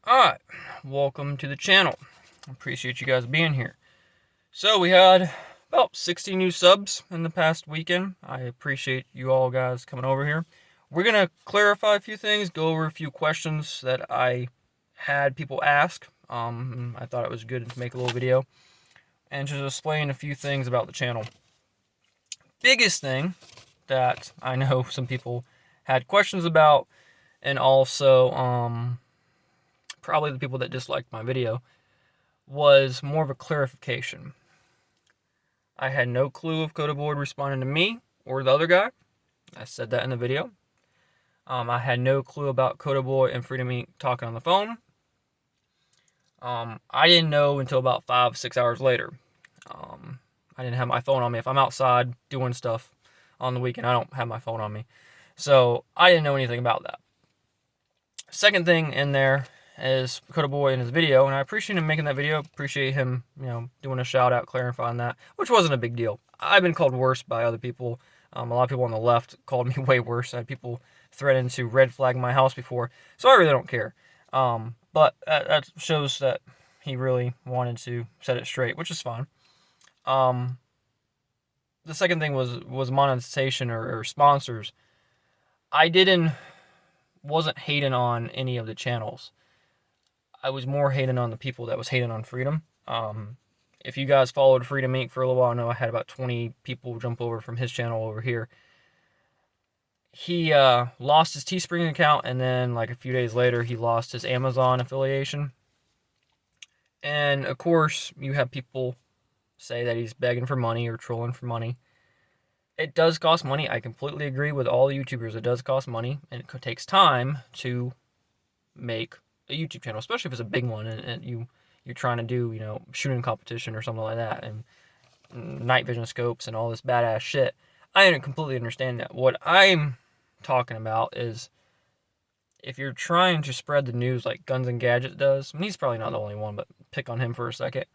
Alright, welcome to the channel. Appreciate you guys being here. So we had about 60 new subs in the past weekend. I appreciate you all guys coming over here. We're going to clarify a few things, go over a few questions that I had people ask. I thought it was good to make a little video and just explain a few things about the channel. Biggest thing that I know some people had questions about, and also probably the people that disliked my video, was more of a clarification. I had no clue if Coda Board responded to me or the other guy. I said that in the video. I had no clue about Coda Boy and Freedom Inc. talking on the phone. I didn't know until about 5-6 hours later. I didn't have my phone on me. If I'm outside doing stuff on the weekend, I don't have my phone on me. So I didn't know anything about that. Second thing in there is Coda Boy in his video, and I appreciate him making that video. Appreciate him, doing a shout out, clarifying that, which wasn't a big deal. I've been called worse by other people. A lot of people on the left called me way worse. I had people threaten to red flag my house before, so I really don't care. But that shows that he really wanted to set it straight, which is fine. The second thing was monetization or sponsors. I wasn't hating on any of the channels. I was more hating on the people that was hating on Freedom. If you guys followed Freedom Inc. for a little while, I know I had about 20 people jump over from his channel over here. He lost his Teespring account, and then like a few days later, he lost his Amazon affiliation. And of course, you have people say that he's begging for money or trolling for money. It does cost money. I completely agree with all the YouTubers. It does cost money, and it takes time to make a YouTube channel, especially if it's a big one and you're trying to do, shooting competition or something like that, and night vision scopes and all this badass shit. I completely understand that. What I'm talking about is if you're trying to spread the news like Guns and Gadget does, and he's probably not the only one, but pick on him for a second.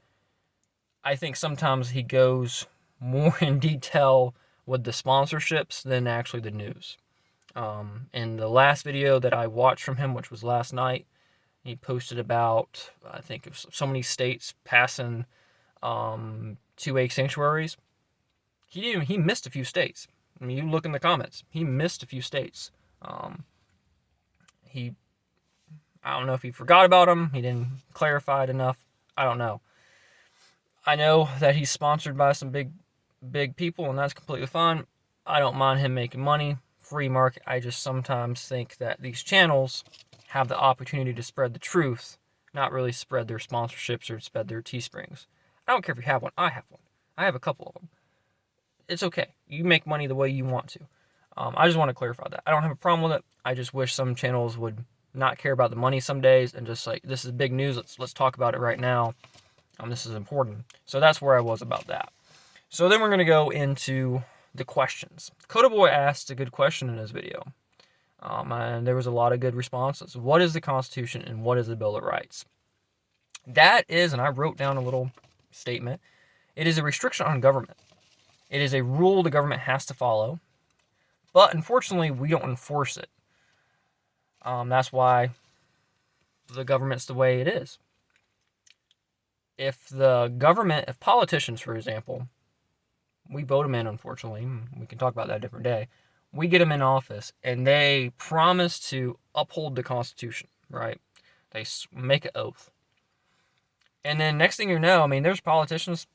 I think sometimes he goes more in detail with the sponsorships than actually the news. In the last video that I watched from him, which was last night, he posted about, I think, so many states passing 2A sanctuaries. He missed a few states. I mean, you look in the comments. He missed a few states. I don't know if he forgot about them. He didn't clarify it enough. I don't know. I know that he's sponsored by some big people, and that's completely fine. I don't mind him making money. Free market. I just sometimes think that these channels have the opportunity to spread the truth, not really spread their sponsorships or spread their Teesprings. I don't care if you have one. I have one. I have a couple of them. It's okay. You make money the way you want to. I just want to clarify that. I don't have a problem with it. I just wish some channels would not care about the money some days and just like, this is big news. Let's talk about it right now. This is important. So that's where I was about that. So then we're going to go into the questions. Coda Boy asked a good question in his video. And there was a lot of good responses. What is the Constitution and what is the Bill of Rights? That is, and I wrote down a little statement, it is a restriction on government. It is a rule the government has to follow, but unfortunately we don't enforce it. That's why the government's the way it is. If politicians, for example, we vote them in, unfortunately, we can talk about that a different day, we get them in office, and they promise to uphold the Constitution, right? They make an oath. And then next thing you know, there's politicians,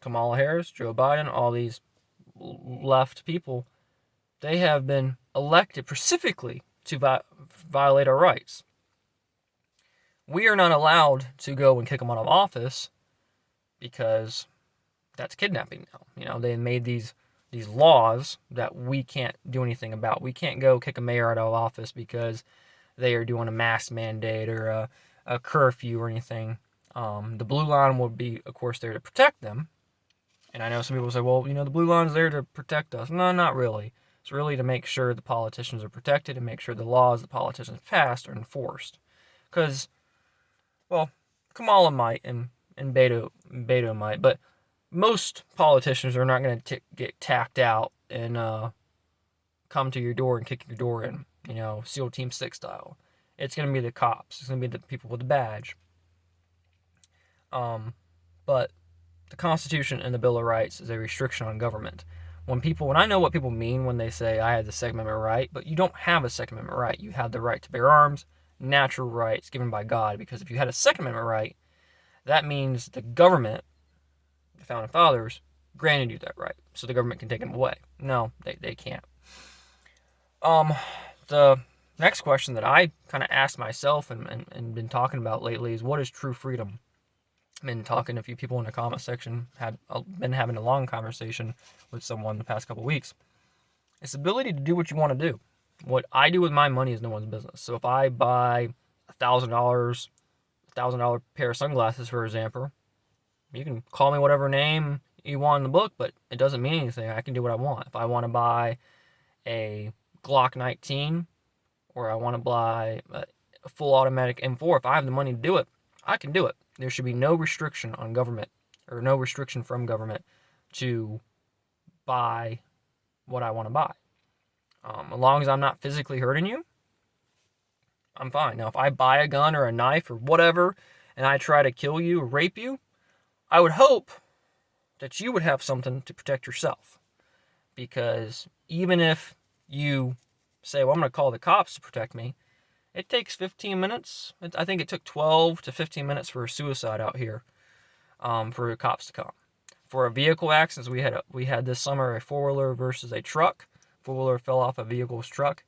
Kamala Harris, Joe Biden, all these left people, they have been elected specifically to violate our rights. We are not allowed to go and kick them out of office because that's kidnapping now. They made these laws that we can't do anything about. We can't go kick a mayor out of office because they are doing a mask mandate or a curfew or anything. The blue line would be, of course, there to protect them. And I know some people say, well, the blue line is there to protect us. No, not really. It's really to make sure the politicians are protected and make sure the laws the politicians passed are enforced. Because, well, Kamala might and Beto might, but most politicians are not going to get tacked out and come to your door and kick your door in, SEAL Team 6 style. It's going to be the cops. It's going to be the people with the badge. But the Constitution and the Bill of Rights is a restriction on government. When I know what people mean when they say I have the Second Amendment right, but you don't have a Second Amendment right. You have the right to bear arms, natural rights given by God. Because if you had a Second Amendment right, that means the government, the Founding Fathers, granted you that right. So the government can take them away. No, they can't. The next question that I kind of asked myself and been talking about lately is, what is true freedom? I've been talking to a few people in the comment section, been having a long conversation with someone the past couple of weeks. It's the ability to do what you want to do. What I do with my money is no one's business. So if I buy $1,000 pair of sunglasses, for example, you can call me whatever name you want in the book, but it doesn't mean anything. I can do what I want. If I want to buy a Glock 19, or I want to buy a full automatic M4, if I have the money to do it, I can do it. There should be no restriction on government, or no restriction from government to buy what I want to buy. As long as I'm not physically hurting you, I'm fine. Now, if I buy a gun or a knife or whatever, and I try to kill you or rape you, I would hope that you would have something to protect yourself. Because even if you say, well, I'm going to call the cops to protect me, it takes 15 minutes. I think it took 12 to 15 minutes for a suicide out here, for the cops to come. For a vehicle accident, we had this summer a four-wheeler versus a truck. Four-wheeler fell off a vehicle's truck.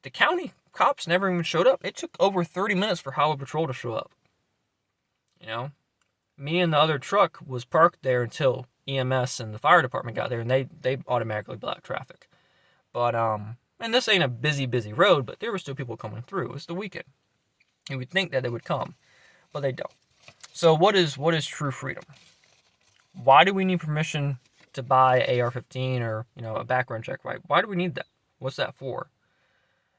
The county cops never even showed up. It took over 30 minutes for Highway Patrol to show up. Me and the other truck was parked there until EMS and the fire department got there, and they automatically blocked traffic. But and this ain't a busy road, but there were still people coming through. It was the weekend. You would think that they would come, but they don't. So what is true freedom? Why do we need permission to buy AR-15 or a background check? Right? Why do we need that? What's that for?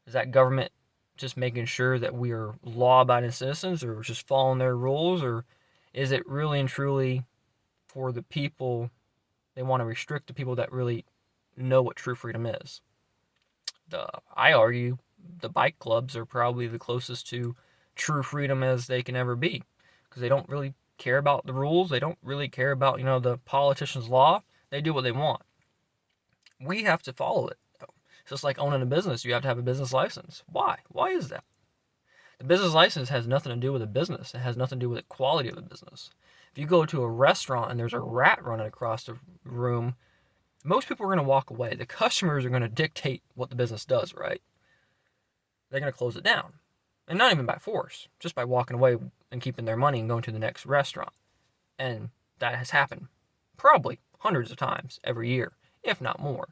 Is that government just making sure that we are law-abiding citizens, or just following their rules, or is it really and truly for the people? They want to restrict the people that really know what true freedom is. I argue the bike clubs are probably the closest to true freedom as they can ever be, because they don't really care about the rules. They don't really care about the politicians' law. They do what they want. We have to follow it. It's just like owning a business. You have to have a business license. Why? Why is that? The business license has nothing to do with the business. It has nothing to do with the quality of the business. If you go to a restaurant and there's a rat running across the room, most people are going to walk away. The customers are going to dictate what the business does, right? They're going to close it down. And not even by force, just by walking away and keeping their money and going to the next restaurant. And that has happened probably hundreds of times every year, if not more.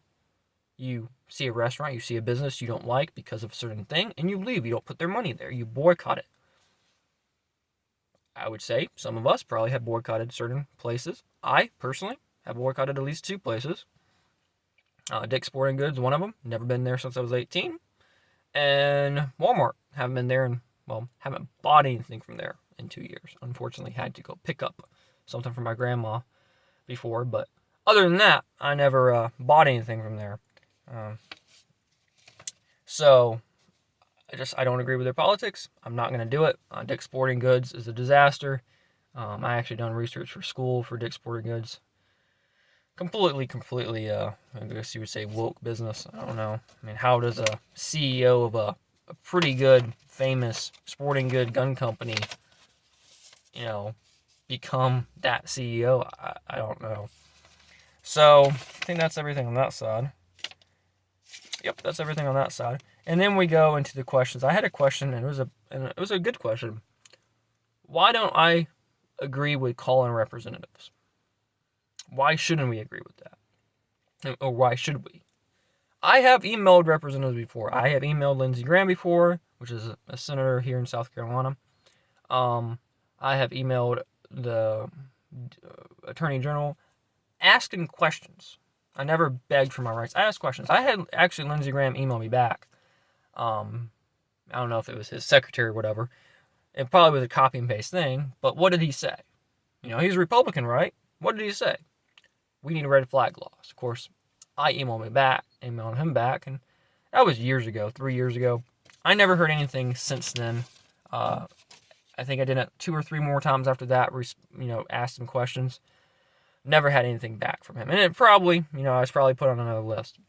You see a restaurant, you see a business you don't like because of a certain thing, and you leave. You don't put their money there. You boycott it. I would say some of us probably have boycotted certain places. I, personally, have boycotted at least 2 places. Dick's Sporting Goods, one of them. Never been there since I was 18. And Walmart. Haven't been there haven't bought anything from there in 2 years. Unfortunately, had to go pick up something from my grandma before. But other than that, I never bought anything from there. So I don't agree with their politics. I'm not going to do it. Dick's Sporting Goods is a disaster. I actually done research for school for Dick's Sporting Goods. Completely, I guess you would say woke business. I don't know. I mean, how does a CEO of a pretty good, famous sporting good gun company, become that CEO? I don't know. So, I think that's everything on that side. Yep, that's everything on that side. And then we go into the questions. I had a question, and it was a good question. Why don't I agree with calling representatives? Why shouldn't we agree with that? Or why should we? I have emailed representatives before. I have emailed Lindsey Graham before, which is a senator here in South Carolina. I have emailed the Attorney General asking questions. I never begged for my rights. I asked questions. I had actually Lindsey Graham email me back. I don't know if it was his secretary or whatever. It probably was a copy and paste thing. But what did he say? He's a Republican, right? What did he say? We need red flag laws. Of course, I emailed him back, and that was years ago, 3 years ago. I never heard anything since then. I think I did it 2 or 3 more times after that, asked him questions. Never had anything back from him. And it probably, I was probably put on another list.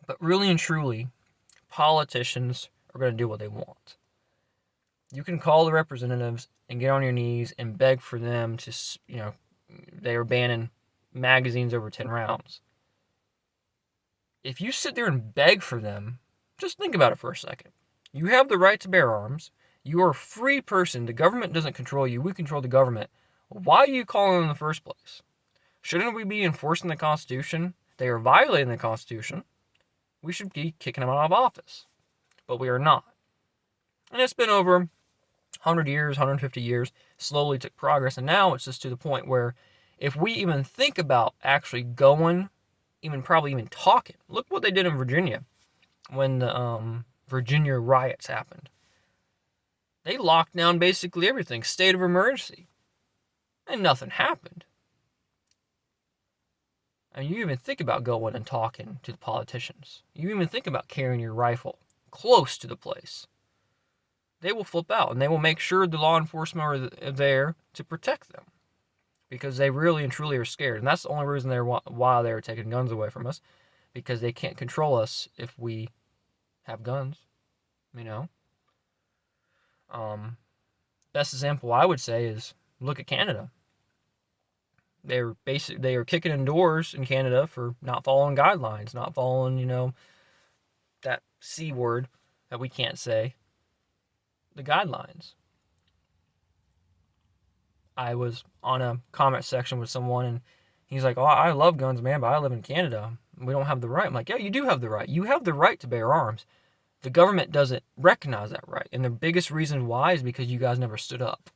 But really and truly, politicians are going to do what they want. You can call the representatives and get on your knees and beg for them to, they are banning magazines over 10 rounds. If you sit there and beg for them, just think about it for a second. You have the right to bear arms. You are a free person. The government doesn't control you. We control the government. Why are you calling them in the first place? Shouldn't we be enforcing the Constitution? They are violating the Constitution. We should be kicking them out of office. But we are not. And it's been over 100 years, 150 years, slowly took progress. And now it's just to the point where if we even think about actually going, probably even talking. Look what they did in Virginia when the Virginia riots happened. They locked down basically everything, state of emergency. And nothing happened. And you even think about going and talking to the politicians. You even think about carrying your rifle close to the place. They will flip out, and they will make sure the law enforcement are there to protect them. Because they really and truly are scared. And that's the only reason why they're taking guns away from us. Because they can't control us if we have guns. Best example I would say is look at Canada. They are kicking in doors in Canada for not following guidelines, not following, that C word that we can't say. The guidelines. I was on a comment section with someone and he's like, "Oh, I love guns, man, but I live in Canada. We don't have the right." I'm like, "Yeah, you do have the right. You have the right to bear arms. The government doesn't recognize that right. And the biggest reason why is because you guys never stood up.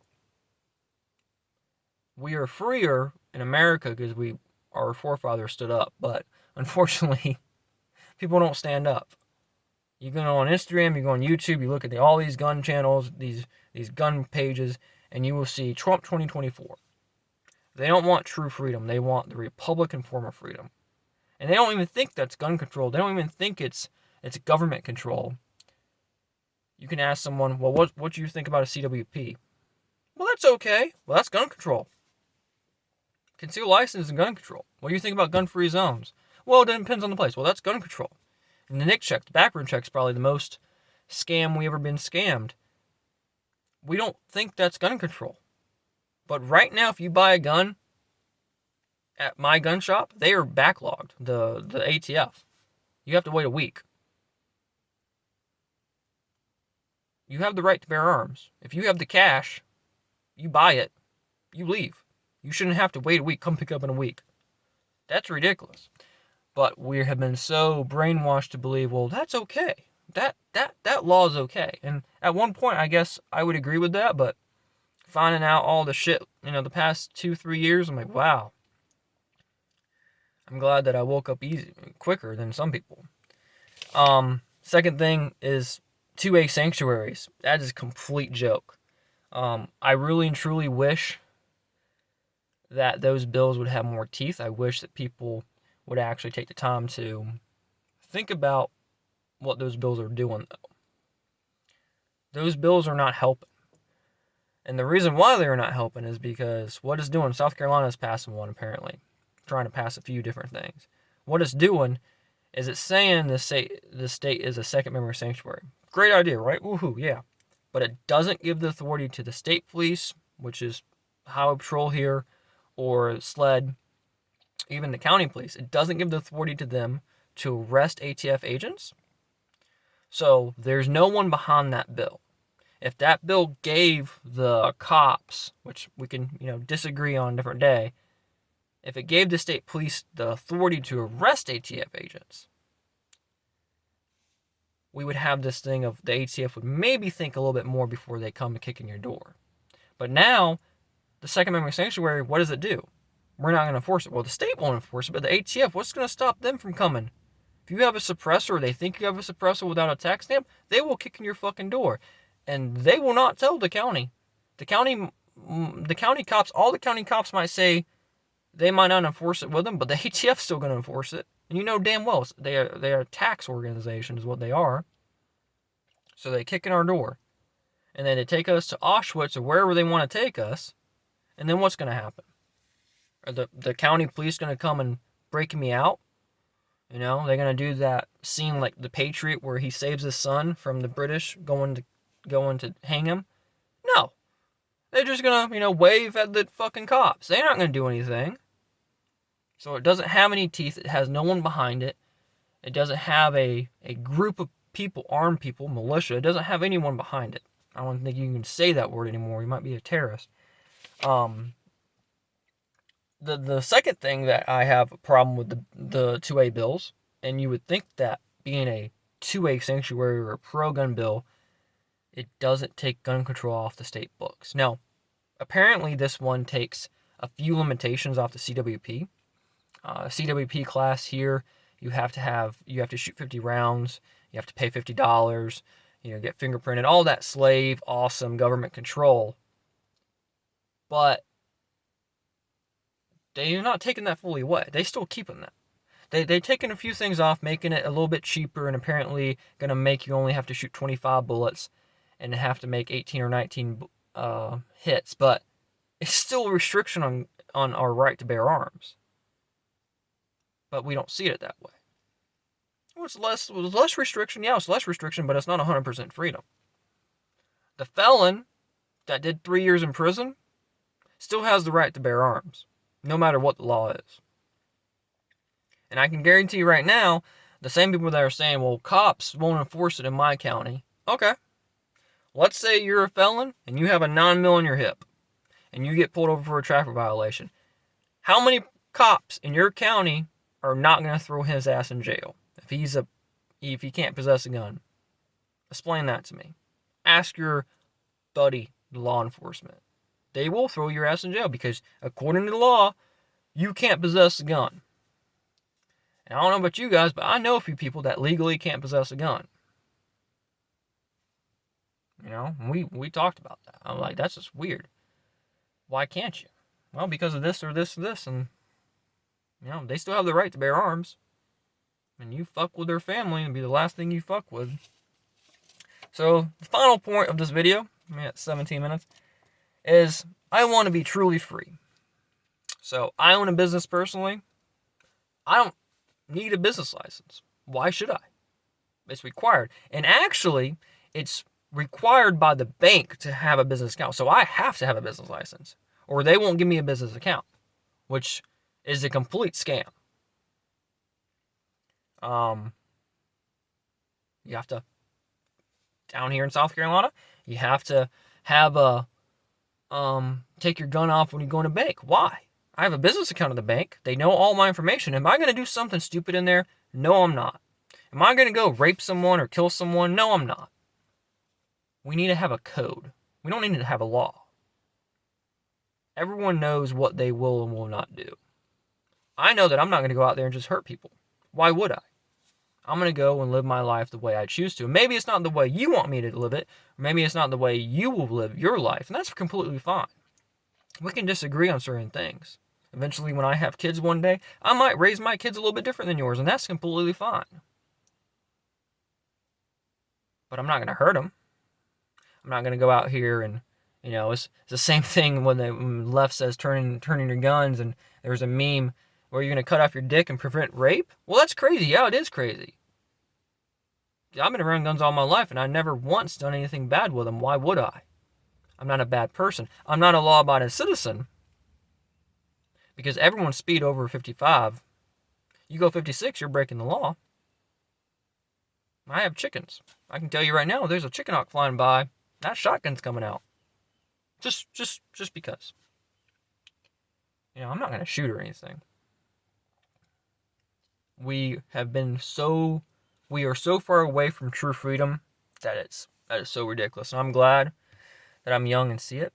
We are freer in America because our forefathers stood up. But unfortunately, people don't stand up. You go on Instagram, you go on YouTube, you look at all these gun channels, these gun pages, and you will see Trump 2024. They don't want true freedom. They want the Republican form of freedom. And they don't even think that's gun control. They don't even think it's government control. You can ask someone, well, what do you think about a CWP? Well, that's okay. Well, that's gun control. Concealed license and gun control. What do you think about gun-free zones? Well, it depends on the place. Well, that's gun control. And the NIC check, the background check is probably the most scam we ever been scammed. We don't think that's gun control. But right now, if you buy a gun at my gun shop, they are backlogged, the ATF. You have to wait a week. You have the right to bear arms. If you have the cash, you buy it, you leave. You shouldn't have to wait a week, come pick up in a week. That's ridiculous. But we have been so brainwashed to believe, well, that's okay. That law is okay. And at one point, I guess I would agree with that, but finding out all the shit, the past 2-3 years, I'm like, wow. I'm glad that I woke up quicker than some people. Second thing is 2A sanctuaries. That is a complete joke. I really and truly wish that those bills would have more teeth. I wish that people would actually take the time to think about what those bills are doing, though. Those bills are not helping. And the reason why they're not helping is because what it's doing, South Carolina is passing one, apparently. Trying to pass a few different things. What it's doing is it's saying the state is a second member sanctuary. Great idea, right? Woohoo, yeah. But it doesn't give the authority to the state police, which is highway patrol here, or SLED, even the county police. It doesn't give the authority to them to arrest ATF agents. So there's no one behind that bill. If that bill gave the cops, which we can, disagree on a different day, if it gave the state police the authority to arrest ATF agents, we would have this thing of the ATF would maybe think a little bit more before they come to kick in your door. But now, the Second Amendment sanctuary, what does it do? We're not going to enforce it. Well, the state won't enforce it, but the ATF, what's going to stop them from coming? If you have a suppressor, or they think you have a suppressor without a tax stamp, they will kick in your fucking door. And they will not tell the county. The county cops, all the county cops might say they might not enforce it with them, but the ATF's still going to enforce it. And you know damn well they are a tax organization is what they are. So they kick in our door. And then they take us to Auschwitz or wherever they want to take us. And then what's going to happen? Are the county police going to come and break me out? You know, they're going to do that scene like The Patriot where he saves his son from the British going to hang him? No. They're just going to, wave at the fucking cops. They're not going to do anything. So it doesn't have any teeth. It has no one behind it. It doesn't have a group of people, armed people, militia. It doesn't have anyone behind it. I don't think you can say that word anymore. You might be a terrorist. The second thing that I have a problem with the 2A bills, and you would think that being a 2A sanctuary or a pro-gun bill, it doesn't take gun control off the state books. Now, apparently this one takes a few limitations off the CWP. CWP class here, you have to shoot 50 rounds, you have to pay $50, get fingerprinted, all that slave, awesome government control. But they're not taking that fully away. They still keeping that. They're taking a few things off, making it a little bit cheaper, and apparently going to make you only have to shoot 25 bullets and have to make 18 or 19 hits. But it's still a restriction on our right to bear arms. But we don't see it that way. Well, it's less restriction. Yeah, it's less restriction, but it's not 100% freedom. The felon that did 3 years in prison still has the right to bear arms, no matter what the law is. And I can guarantee you right now, the same people that are saying, well, cops won't enforce it in my county. Okay. Let's say you're a felon and you have a 9mm in your hip and you get pulled over for a traffic violation. How many cops in your county are not going to throw his ass in jail if he can't possess a gun? Explain that to me. Ask your buddy, law enforcement. They will throw your ass in jail because, according to the law, you can't possess a gun. And I don't know about you guys, but I know a few people that legally can't possess a gun. We talked about that. I'm like, that's just weird. Why can't you? Well, because of this or this or this, and they still have the right to bear arms. And you fuck with their family and be the last thing you fuck with. So, the final point of this video, at 17 minutes, is I want to be truly free. So, I own a business personally. I don't need a business license. Why should I? It's required. And actually, it's required by the bank to have a business account. So, I have to have a business license, or they won't give me a business account, which is a complete scam. You have to, down here in South Carolina, you have to have take your gun off when you go in a bank. Why? I have a business account at the bank. They know all my information. Am I going to do something stupid in there? No, I'm not. Am I going to go rape someone or kill someone? No, I'm not. We need to have a code. We don't need to have a law. Everyone knows what they will and will not do. I know that I'm not going to go out there and just hurt people. Why would I? I'm going to go and live my life the way I choose to. Maybe it's not the way you want me to live it. Or maybe it's not the way you will live your life. And that's completely fine. We can disagree on certain things. Eventually, when I have kids one day, I might raise my kids a little bit different than yours. And that's completely fine. But I'm not going to hurt them. I'm not going to go out here and, it's the same thing when the left says turning your guns, and there's a meme where you're going to cut off your dick and prevent rape? Well, that's crazy. Yeah, it is crazy. I've been around guns all my life, and I never once done anything bad with them. Why would I? I'm not a bad person. I'm not a law-abiding citizen. Because everyone's speed over 55. You go 56, you're breaking the law. I have chickens. I can tell you right now, there's a chicken hawk flying by. That shotgun's coming out. Just because. I'm not going to shoot or anything. We are so far away from true freedom that is so ridiculous. And I'm glad that I'm young and see it.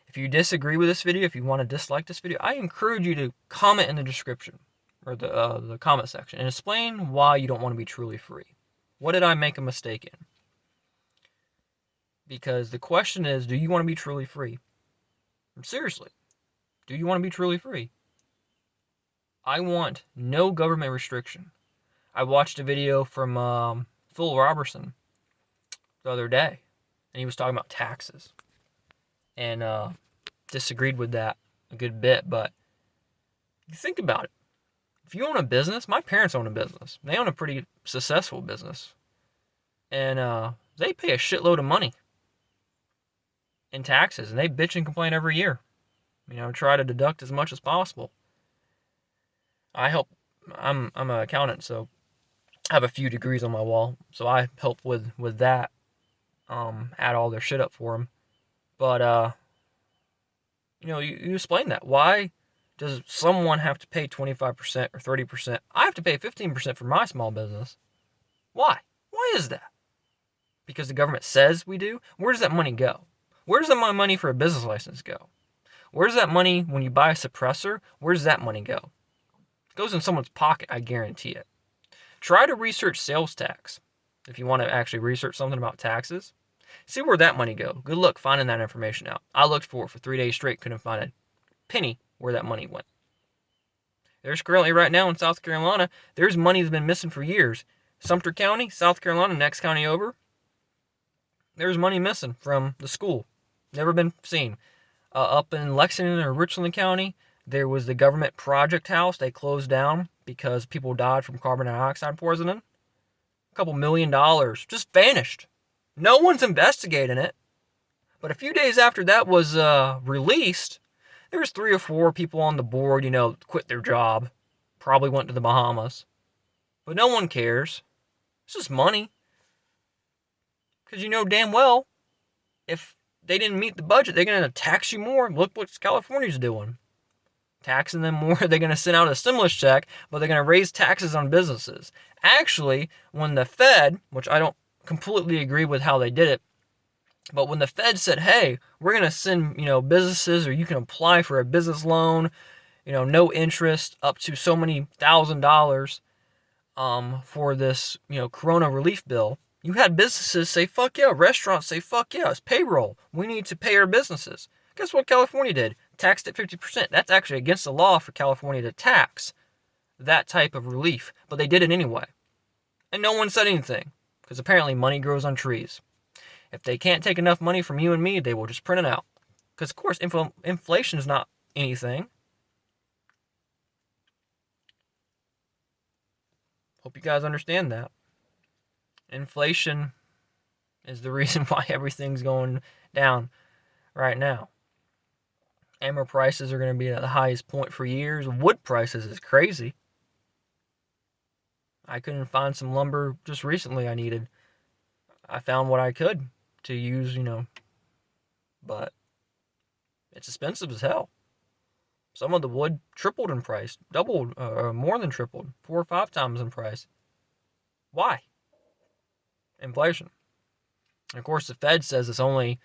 If you disagree with this video, if you want to dislike this video, I encourage you to comment in the description or the comment section and explain why you don't want to be truly free. What did I make a mistake in? Because the question is, do you want to be truly free? Seriously, do you want to be truly free? I want no government restriction. I watched a video from Phil Robertson the other day, and he was talking about taxes, and disagreed with that a good bit. But you think about it. If you own a business, my parents own a business. They own a pretty successful business, and they pay a shitload of money in taxes, and they bitch and complain every year. Try to deduct as much as possible. I'm an accountant, so I have a few degrees on my wall, so I help with that. Add all their shit up for them. But you explain that. Why does someone have to pay 25% or 30%? I have to pay 15% for my small business. Why? Why is that? Because the government says we do? Where does that money go? Where does my money for a business license go? Where does that money, when you buy a suppressor, where does that money go? It goes in someone's pocket, I guarantee it. Try to research sales tax. If you want to actually research something about taxes, see where that money go. Good luck finding that information out. I looked for it for 3 days straight, couldn't find a penny where that money went. There's currently right now in South Carolina, there's money that's been missing for years. Sumter County, South Carolina, next county over, there's money missing from the school. Never been seen. Up in Lexington or Richland County, there was the government project house. They closed down because people died from carbon dioxide poisoning. A couple $1 million just vanished. No one's investigating it. But a few days after that was released, there was 3 or 4 people on the board, quit their job. Probably went to the Bahamas. But no one cares. It's just money. Because you know damn well, if they didn't meet the budget, they're going to tax you more. Look what California's doing. Taxing them more. They're going to send out a stimulus check, but they're going to raise taxes on businesses. Actually, when the Fed, which I don't completely agree with how they did it, but when the Fed said, hey, we're going to send, businesses, or you can apply for a business loan, no interest, up to so many $1,000 for this, corona relief bill, you had businesses say, fuck yeah, restaurants say, fuck yeah, it's payroll. We need to pay our businesses. Guess what California did? Taxed at 50%. That's actually against the law for California to tax that type of relief, but they did it anyway. And no one said anything, because apparently money grows on trees. If they can't take enough money from you and me, they will just print it out. Because, of course, inflation is not anything. Hope you guys understand that. Inflation is the reason why everything's going down right now. Hammer prices are going to be at the highest point for years. Wood prices is crazy. I couldn't find some lumber just recently I needed. I found what I could to use, but it's expensive as hell. Some of the wood tripled in price, doubled, or more than tripled, 4 or 5 times in price. Why? Inflation. And of course, the Fed says it's only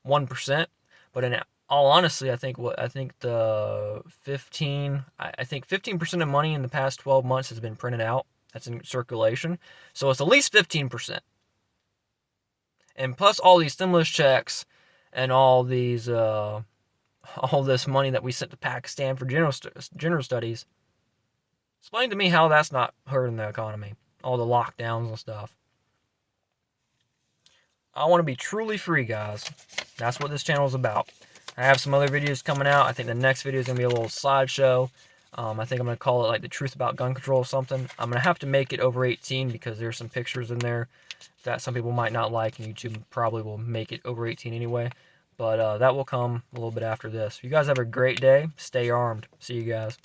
1%, but in all honesty, I think 15% of money in the past 12 months has been printed out. That's in circulation, so it's at least 15%. And plus all these stimulus checks and all these all this money that we sent to Pakistan for general studies. Explain to me how that's not hurting the economy. All the lockdowns and stuff. I want to be truly free, guys. That's what this channel is about. I have some other videos coming out. I think the next video is going to be a little slideshow. I think I'm going to call it like the truth about gun control or something. I'm going to have to make it over 18 because there's some pictures in there that some people might not like, and YouTube probably will make it over 18 anyway. But that will come a little bit after this. You guys have a great day. Stay armed. See you guys.